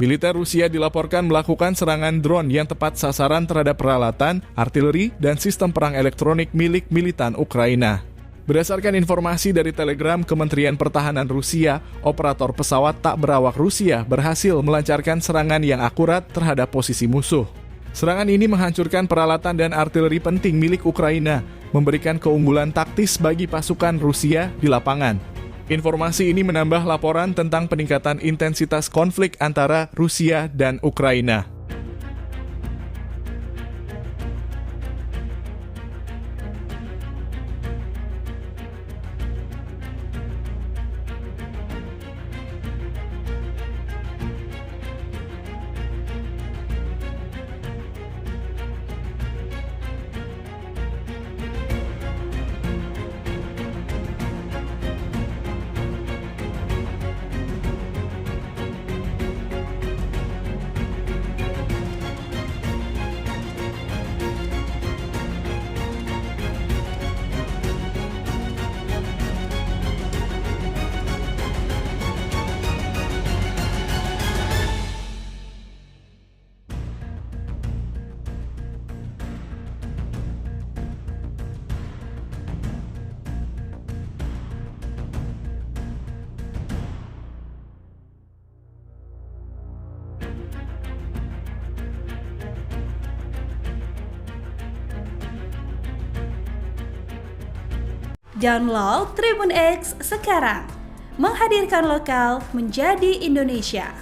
Militer Rusia dilaporkan melakukan serangan drone yang tepat sasaran terhadap peralatan, artileri, dan sistem perang elektronik milik militan Ukraina. Berdasarkan informasi dari Telegram Kementerian Pertahanan Rusia, operator pesawat tak berawak Rusia berhasil melancarkan serangan yang akurat terhadap posisi musuh. Serangan ini menghancurkan peralatan dan artileri penting milik Ukraina, memberikan keunggulan taktis bagi pasukan Rusia di lapangan. Informasi ini menambah laporan tentang peningkatan intensitas konflik antara Rusia dan Ukraina. Download Tribun X sekarang, menghadirkan lokal menjadi Indonesia.